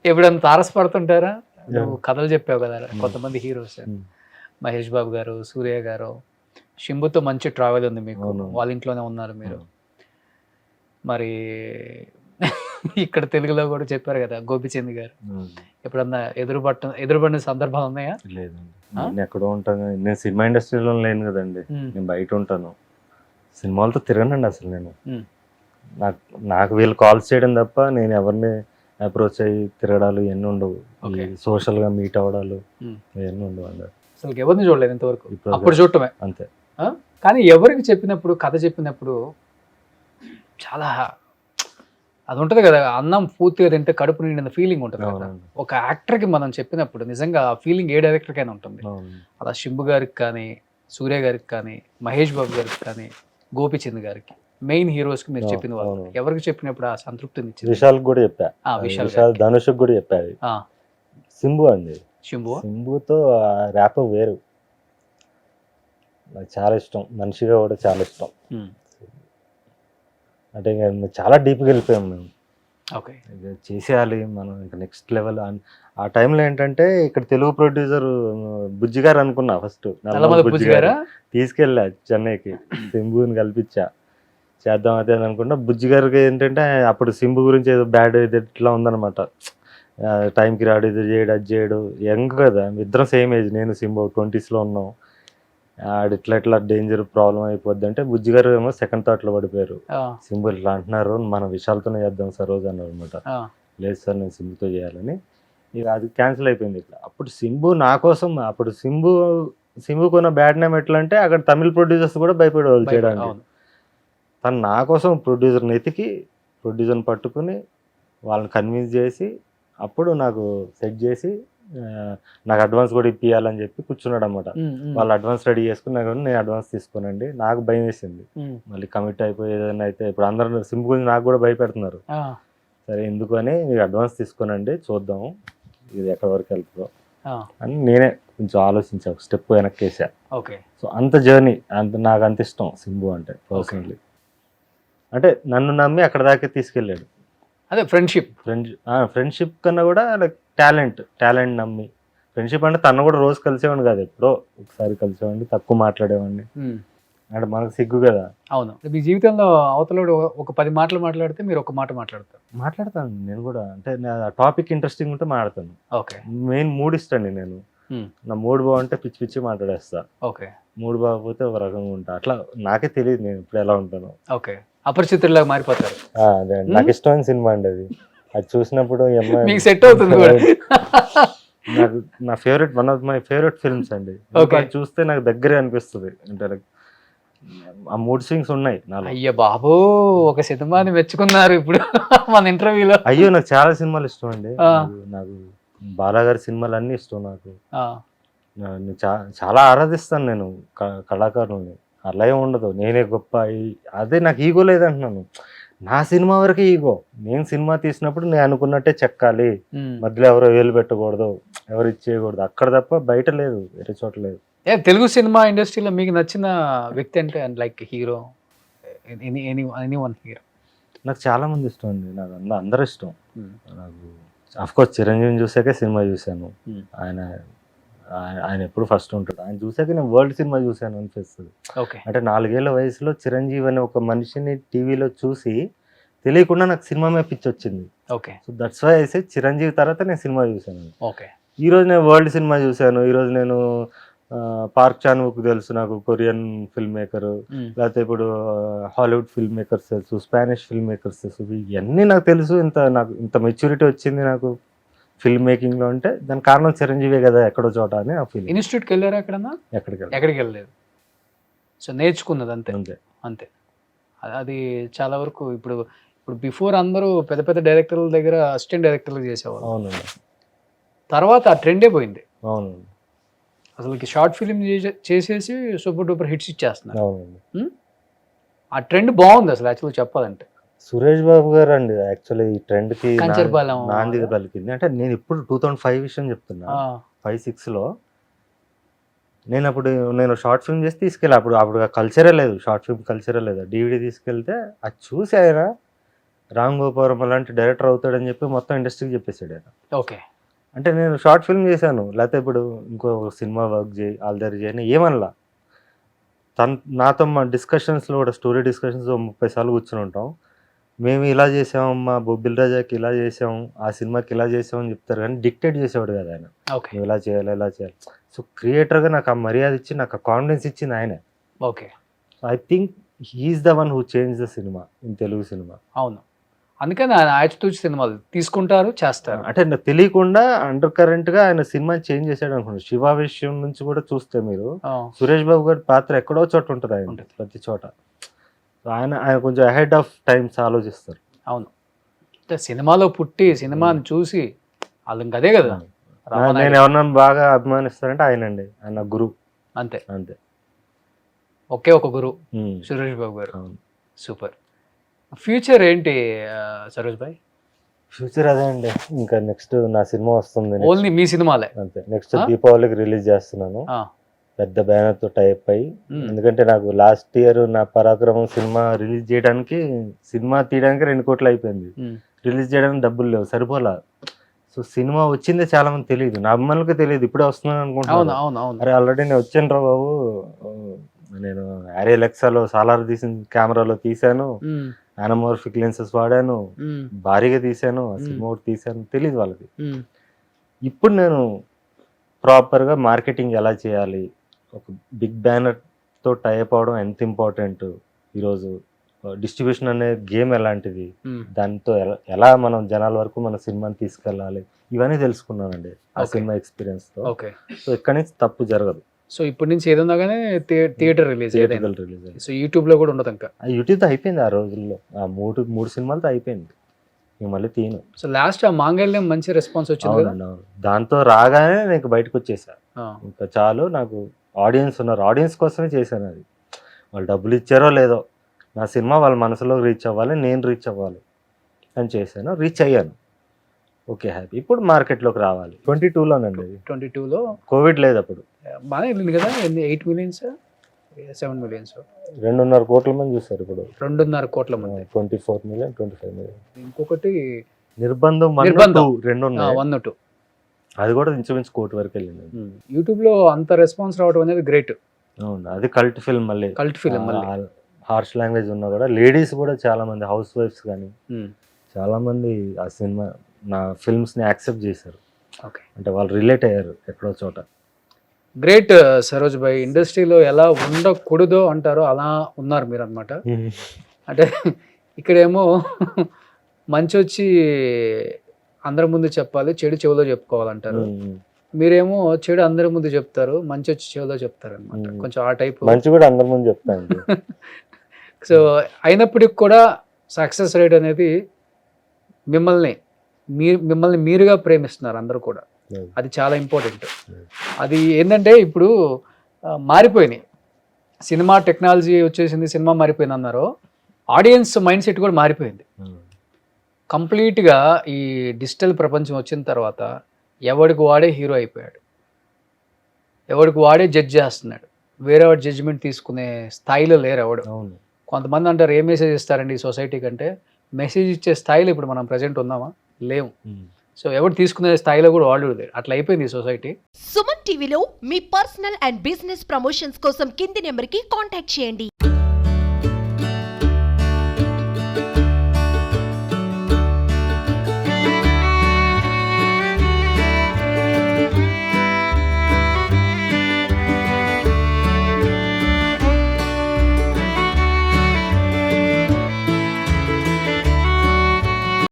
ఎప్పుడన్నా తారసపడుతుంటారా? నువ్వు ఎవరు? కథలు చెప్పావు కదా! హ్మ్. కొంతమంది హీరోస్ హ్మ్. మహేష్ బాబు గారు, సూర్య గారు, శింబుతో మంచి ట్రావెల్ ఉంది మీకు. అవును. వాళ్ళ ఇంట్లోనే ఉన్నారు మీరు. అవును. మరి ఇక్కడ తెలుగులో కూడా చెప్పారు కదా! గోపీచంద్ గారు. హ్మ్. ఎప్పుడన్నా ఎదురుపడిన సందర్భాలు ఉన్నాయా? లేదండి. ఆ? నేనెక్కడో ఉంటాను. నేను సినిమా ఇండస్ట్రీలో లేను గదండీ. హ్మ్. నేను బయటుంటాను. సినిమాలతో తిరగనండి అసలు నేను. హ్మ్. నాకు నాకు వీళ్ళు కాల్స్ చేయడం తప్ప నేను ఎవరిని అప్రోచ్ అయ్యి తిరగడాలు ఇయన్నీ ఉండవు. ఈ ఓకే. సోషల్‌గా మీట్ అవ్వడాలు హ్మ్. ఇయన్నీ ఉండవండి. అసలుకి ఎవరిని చూడలేదు ఇంతవరకు. ఇప్పుడు అప్పుడు చూడటమే. అంతే. ఆ? కానీ ఎవరికి చెప్పినప్పుడు, కథ చెప్పినప్పుడు చాలా అది ఉంటది కదా! అన్నం పూర్తిగా తింటే కడుపు నిండిన ఫీలింగ్ ఉంటది కదా! అవునండి. ఒక యాక్టర్‌కి మనం చెప్పినప్పుడు నిజంగా ఆ ఫీలింగ్ ఏ డైరెక్టర్‌కైనా ఉంటుంది. అవును. అలా 'శింబు' గారికి కానీ, 'సూర్య' గారికి కానీ, 'మహేష్ బాబు' గారికి కానీ, 'గోపీచంద్' గారికి మెయిన్ హీరోస్‌కి మీరు అవును. చెప్పిన వాళ్ళు. అవును. ఎవరికి చెప్పినప్పుడు ఆ సంతృప్తినిచ్చింది? విశాల్‌కి గూడా చెప్పా. ఆ! అది విశాల్ విశాల్, గారికి. ధనుష్‌కి గూడా చెప్పా అది. ఆ! సింబు అండి. 'శింబువా'? సింబుతో ర్యాపో వేరు. నాకు చాలా ఇష్టం. మనిషిగా గూడా చాలా ఇష్టం. హ్మ్. అంటే ఇంక చాలా డీప్‌గా వెళ్ళిపోయాం మేము. ఓకే. ఇది చేసేయాలి మనం ఇంక నెక్స్ట్ లెవెల్ ఆ టైంలో ఏంటంటే ఇక్కడ తెలుగు ప్రొడ్యూసర్ బుజ్జి గారు అనుకున్నా ఫస్ట్. నల్లమల 'నల్లమల బుజ్జి బుజ్జి' గారు. గారా? తీసుకెళ్ళా చెన్నైకి. సింబుని కల్పించా. చేద్దాం అదే అని అనుకున్నా. బుజ్జి గారికి ఏంటంటే అప్పుడు సింబు గురించి ఏదో బ్యాడ్ ఇది ఇట్లా ఉందనమాట. టైంకి రాడు, ఇది చేయడు, అది చేయడు. యంగ్ కదా! ఇద్దరం సేమ్ ఏజ్. నేను సింబు 20స్‌లో ఉన్నాం. ఆడు ఇట్లా ఇట్లా డేంజర్ ప్రాబ్లమ్ అయిపోద్ది అంటే బుజ్జి గారు ఏమో సెకండ్ థాట్‌లో పడిపోయారు. ఆ! సింబు ఇట్లా అంటున్నారు. మన విషయాలతోనే చేద్దాం సరోజ్ అన్నారనమాట. ఆ! లేదు సార్ నేను సింబుతో చేయాలని. ఇక అది క్యాన్సిల్ అయిపోయింది ఇట్లా. అప్పుడు సింబు నా కోసం అప్పుడు సింబుకున్న బ్యాడ్ నేమ్ ఎట్లా అంటే అక్కడ తమిళ్ ప్రొడ్యూసర్స్ కూడా భయపడేవాళ్ళు చేయడానికి. అవును. తను నా కోసం ప్రొడ్యూసర్‌ని ఎతికి, ప్రొడ్యూసర్‌ని పట్టుకొని వాళ్ళని కన్విన్స్ చేసి అప్పుడు నాకు సెట్ చేసి నాకు అడ్వాన్స్ కూడా ఇప్పియాలని చెప్పి కూర్చున్నాడనమాట. హ్మ్. హ్మ్. వాళ్ళు అడ్వాన్స్ రెడీ చేసుకున్నా కానీ నేను అడ్వాన్స్ తీసుకోనండి. నాకు భయమేసింది. హ్మ్. మళ్ళీ కమిట్ అయిపోయి ఏదైనా అయితే ఇప్పుడు అందరూ సింబు గురించి నాకు కూడా భయపెడుతున్నారు. ఆ! సరే ఎందుకని మీరు అడ్వాన్స్ తీసుకోనండి చూద్దాం. ఇది ఎక్కడి వరకు వెళ్తదో ఆ! అని నేనే కొంచెం ఆలోచించా. ఒక స్టెప్ వెనక్కేసా. ఓకే. సో అంత జర్నీ నాకంత ఇష్టం సింబు అంటే పర్సనల్లీ. అంటే నన్ను నమ్మి అక్కడి దాకా తీసుకెళ్ళాడు. అదే ఫ్రెండ్‌షిప్. ఫ్రెండ్‌షిప్ కన్నా కూడా లైక్ టాలెంట్ నమ్మి. ఫ్రెండ్‌షిప్ అంటే తను కూడా రోజు కలిసేవాడిని కాదు. ఎప్పుడో ఒకసారి కలిసేవాడిని. తక్కువ మాట్లాడేవాడిని. హ్మ్. అంటే మనకు సిగ్గు కదా! అవును. మీ జీవితంలో అవతలోడు ఒక 10 మాటలు మాట్లాడితే మీరు ఒక మాట మాట్లాడతారు. మాట్లాడతాను నేను కూడా. అంటే నా టాపిక్ ఇంట్రెస్టింగ్ ఉంటే మాట్లాడతాను. ఓకే. మెయిన్ మూడ్ ఇష్టండి నేను. హ్మ్. నా మూడ్ బాగుంటే పిచ్చి పిచ్చిగా మాట్లాడేస్తా. ఓకే. మూడ్ బాగోకపోతే ఒక రకంగా ఉంటా. అట్లా నాకే తెలీదు నేను ఇప్పుడు ఎలా ఉంటానో. ఓకే. అపరిచితుడిలాగా మారిపోతారు. అదే అండి. హ్మ్. నాకు ఇష్టమైన సినిమా అండి అది. అది చూసినప్పుడు ఈ అమ్మాయి మీకు సెట్ అవుతుంది కూడా. నాకు నా one of my favourite films అండి. ఓకే. అది చూస్తే నాకు దగ్గరే అనిపిస్తది. అంటే లైక్ ఆ మూడ్ స్వింగ్స్ ఉన్నాయి నాలో. అయ్య బాబో! ఒక సినిమాని మెచ్చుకున్నారు ఇప్పుడు మన ఇంటర్వ్యూలో. అయ్యో! నాకు చాలా సినిమాలు ఇష్టం అండి. ఆ! నాకు బాలా గారి సినిమాలన్నీ ఇష్టం నాకు. ఆ! నేను చాలా ఆరాధిస్తాను నేను కళాకారుల్ని. అలా ఏం ఉండదు. నేనే గొప్ప అదే నాకు ఈగో లేదంటున్నాను. నా సినిమా వరకే ఈగో. నేను సినిమా తీసినప్పుడు నేను అనుకున్నట్టే చెక్కాలి. హ్మ్. మధ్యలో ఎవరో వేలు పెట్టకూడదు. ఎవరు ఇచ్చేయకూడదు. అక్కడ తప్ప బయట లేదు. వేరే చోట లేదు. తెలుగు సినిమా ఇండస్ట్రీలో మీకు నచ్చిన వ్యక్తి అంటే లైక్ హీరో ఎనీవన్ హీరో? నాకు చాలా మంది ఇష్టం అండి. నాకు అందరూ ఇష్టం. హ్మ్. నాకు ఆఫ్‌కోర్స్ 'చిరంజీవిని' చూసాకే సినిమా చూసాను. హ్మ్. ఆయన ఆయన ఎప్పుడు ఫస్ట్ ఉంటాడు. ఆయన చూసాక నేను వరల్డ్ సినిమా చూసాను అనిపిస్తది. ఓకే. అంటే 4 ఏళ్ల వయసులో 'చిరంజీవి' అనే ఒక మనిషిని టీవీలో చూసి తెలియకుండా నాకు సినిమా మీద పిచ్చొచ్చింది. Okay. So that's why I say 'Chiranjeevi' తర్వాత నేను సినిమా చూసాను. ఓకే. ఈరోజు నేను వరల్డ్ సినిమా చూసాను. ఈరోజు నేను 'పార్క్ చాన్ వుక్' తెలుసు నాకు కొరియన్ ఫిల్మ్ మేకరు. హ్మ్. లేకపోతే ఇప్పుడు హాలీవుడ్ ఫిల్మ్ మేకర్స్ తెలుసు. స్పానిష్ ఫిల్మ్ మేకర్స్ తెలుసు. ఇయన్నీ నాకు తెలుసు. నాకు ఇంత మెచ్యూరిటీ వచ్చింది నాకు ఫిల్మ్ మేకింగ్‌లో అంటే దానికి కారణం 'చిరంజీవే' కదా ఎక్కడో చోట అని నా ఫీలింగ్. ఇన్‌స్టిట్యూట్‌కెళ్లారా ఎక్కడన్నా? ఎక్కడికెళ్ళను. ఎక్కడికెళ్ళలేదు. సో, నేర్చుకున్నది అంతే. అంతే. అంతే. అది చాలా వరకు ఇప్పుడు బిఫోర్ అందరూ పెద్ద పెద్ద డైరెక్టర్ల దగ్గర అసిస్టెంట్ డైరెక్టర్‌లుగా చేసేవాళ్ళు. అవునండి. తర్వాత ఆ ట్రెండే పోయింది. అవునండి. అసలకి షార్ట్ ఫిల్మ్ చేసేసి సూపర్ డూపర్ హిట్స్ ఇచ్చేస్తున్నారు. అవునండి. హ్మ్. ఆ ట్రెండ్ బావుంది అసలు యాక్చువల్‌గా చెప్పాలంటే. 'సురేష్ బాబు' గారండి యాక్చువల్లీ ఈ ట్రెండ్‌కి కంచరపాలెం నాంది అదా? పలికింది. అంటే నేను ఇప్పుడు 2005 విషయం చెప్తున్నా. ఆ! 5, 6లో నేను షార్ట్ ఫిల్మ్ చేసి తీసుకెళ్ళా. అప్పుడు అప్పుడు కల్చరే లేదు. షార్ట్ ఫిల్మ్ కల్చరే లేదు. డీవీడీ తీసుకెళ్తే అది చూసి ఆయన రామ్ గోపాల్ లాంటి డైరెక్టర్ అవుతాడని చెప్పి మొత్తం ఇండస్ట్రీకి చెప్పేశాడు ఆయన. ఓకే. అంటే నేను షార్ట్ ఫిల్మ్ చేశాను, లేకపోతే ఇప్పుడు ఇంకో సినిమా వర్క్ చేయి ఆల్దరి చేయని ఏమనలా. నాతో మా డిస్కషన్స్లో కూడా స్టోరీ డిస్కషన్స్ 30 సార్లు కూర్చొని ఉంటాం. మేము ఇలా చేసామమ్మా, బొబ్బిల్ రాజాకి ఇలా చేసాం, ఆ సినిమాకి ఇలా చేసామని చెప్తారు కానీ డిక్టేట్ చేసేవాడు కదా ఆయన. ఓకే. నువ్వు ఇలా చేయాలి ఇలా చేయాలి. సో క్రియేటర్గా నాకు ఆ మర్యాద ఇచ్చి నాకు ఆ కాన్ఫిడెన్స్ ఇచ్చింది ఆయనే. Okay. I think he is the one who change the cinema in Telugu cinema. అవును, అందుకని ఆయన ఆచితూచి సినిమాలు తీసుకుంటారు, చేస్తారు. అంటే నాకు తెలియకుండా అండర్ కరెంట్ గా ఆయన సినిమా చేంజ్ చేశాడు అనుకోండి. శివ విషయం నుంచి కూడా చూస్తే మీరు సురేష్ బాబు గారి పాత్ర ఎక్కడో చోట ఉంటుంది ఆయన ప్రతి చోట. ఆయన కొంచెం అహెడ్ ఆఫ్ టైమ్స్ ఆలోచిస్తారు. అవును, అంటే సినిమాలో పుట్టి సినిమాని చూసి వాళ్ళు ఇంక అదే కదా. నేను ఎవరన్నా బాగా అభిమానిస్తానంటే ఆయనండి, ఆయన గురువు. అంతే అంతే, ఒకే ఒక గురువు సురేష్ బాబు గారు. సూపర్. ఫ్యూచర్ ఏంటి సరోజ్ భాయ్? ఫ్యూచర్ అదే అండి, ఇంకా నెక్స్ట్ నా సినిమా వస్తుంది. ఓన్లీ మీ సినిమాలే? అంతే, నెక్స్ట్ దీపావళికి రిలీజ్ చేస్తున్నాను పెద్ద బ్యానర్ తో టైప్ అయ్యి. ఎందుకంటే నాకు లాస్ట్ ఇయర్ నా పరాక్రమం సినిమా రిలీజ్ చేయడానికి, సినిమా తీయడానికి 2 కోట్లు అయిపోయింది. రిలీజ్ చేయడానికి డబ్బులు లేవు, సరిపోలా. సో సినిమా వచ్చిందే చాలా మంది తెలియదు, నా అమ్మాయిలకి తెలియదు, ఇప్పుడే వస్తున్నాను అనుకుంటున్నాను. అరే ఆల్రెడీ నేను వచ్చాను రా బాబు, నేను Ariel Exaలో సాలార్ తీసిన కెమెరాలో తీసాను, యానమోర్ఫిక్ లెన్సెస్ వాడాను, భారీగా తీసాను, ఆ సినిమా ఒకటి తీసాను, తెలియదు వాళ్ళకి. ఇప్పుడు నేను ప్రాపర్గా మార్కెటింగ్ ఎలా చేయాలి, ఒక బిగ్ బ్యానర్తో టైప్ అవడం ఎంత ఇంపార్టెంట్, ఈరోజు డిస్ట్రిబ్యూషన్ అనే గేమ్ ఎలాంటిది, దాంతో ఎలా మనం జనాల వరకు మన సినిమాని తీసుకెళ్ళాలి, ఇవన్నీ తెలుసుకున్నానండి ఆ సినిమా ఎక్స్పీరియన్స్తో. సో ఇక్కడి నుంచి తప్పు జరగదు. సో ఇప్పటి నుంచి ఏదన్నా కానీ థియేటర్ రిలీజ్ రిలీజ్. సో యూట్యూబ్లో కూడా ఉండదు ఇంకా? యూట్యూబ్తో అయిపోయింది ఆ రోజుల్లో, ఆ మూడు సినిమాలతో అయిపోయింది, మళ్ళీ తీను. సో లాస్ట్ ఆ మాంగళ్యం మంచి రెస్పాన్స్ వచ్చింది కదా, దాంతో రాగానే నేను బయటకు వచ్చేసా. ఇంకా చాలు, నాకు ఆడియన్స్ ఉన్నారు, ఆడియన్స్ కోసమే చేశాను అది. వాళ్ళు డబ్బులు ఇచ్చారో లేదో, నా సినిమా వాళ్ళ మనసులోకి రీచ్ అవ్వాలి, నేను రీచ్ అవ్వాలి అని చేశాను, రీచ్ అయ్యాను. Okay, happy. ఇప్పుడు మార్కెట్లోకి రావాలి. 22లోనండి, 22లో కోవిడ్ లేదు అప్పుడు, బాగా వెళ్ళింది కదా. 8 million 7 million 2.5 కోట్ల మంది చూస్తారు ఇప్పుడు. 2.5 కోట్ల మంది, 24 million 25 million. ఇంకొకటి నిర్బంధం 1-2 అది కూడా ఇంచుమించు కోటి వరకు వెళ్ళింది. యూట్యూబ్లో అంత రెస్పాన్స్ రావడం అనేది గ్రేట్. అవును, అది కల్ట్ ఫిల్మ్. మళ్ళీ కల్ట్ ఫిల్మ్, హార్ష్ లాంగ్వేజ్ ఉన్నా కూడా లేడీస్ కూడా చాలా మంది, హౌస్ వైఫ్స్ కానీ చాలా మంది ఆ సినిమా నా ఫిల్మ్స్ని యాక్సెప్ట్ చేశారు. అంటే వాళ్ళు రిలేట్ అయ్యారు ఎక్కడో చోట. గ్రేట్ సరోజ్ భాయ్. ఇండస్ట్రీలో ఎలా ఉండకూడదో అంటారో అలా ఉన్నారు మీరు అనమాట. అంటే ఇక్కడేమో మంచి వచ్చి అందరి ముందు చెప్పాలి, చెడు చెవిలో చెప్పుకోవాలంటారు. మీరేమో చెడు అందరి ముందు చెప్తారు, మంచి వచ్చి చెవిలో చెప్తారు అనమాట. కొంచెం ఆ టైప్. మంచి కూడా అందరి ముందు చెప్తాను. సో అయినప్పటికి కూడా సక్సెస్ రేట్ అనేది మిమ్మల్ని మీరుగా ప్రేమిస్తున్నారు అందరూ కూడా, అది చాలా ఇంపార్టెంట్. అది ఏంటంటే ఇప్పుడు మారిపోయినాయి, సినిమా టెక్నాలజీ వచ్చేసింది, సినిమా మారిపోయింది అన్నారు, ఆడియన్స్ మైండ్ సెట్ కూడా మారిపోయింది కంప్లీట్గా. ఈ డిజిటల్ ప్రపంచం వచ్చిన తర్వాత ఎవడికి వాడే హీరో అయిపోయాడు, ఎవడికి వాడే జడ్జ్ చేస్తున్నాడు, వేరే వాడి జడ్జిమెంట్ తీసుకునే స్థాయిలో లేరు ఎవడు. కొంతమంది అంటారు ఏ మెసేజ్ ఇస్తారండి ఈ సొసైటీ కంటే, మెసేజ్ ఇచ్చే స్థాయిలో ఇప్పుడు మనం ప్రజెంట్ ఉన్నామా? లేవు. సో ఎవరు తీసుకునే స్థాయిలో కూడా వాళ్ళు అట్లా అయిపోయింది ఈ సొసైటీ. సుమన్ టీవీలో మీ పర్సనల్ అండ్ బిజినెస్ ప్రమోషన్స్ కోసం కింది నెంబర్కి కాంటాక్ట్ చేయండి.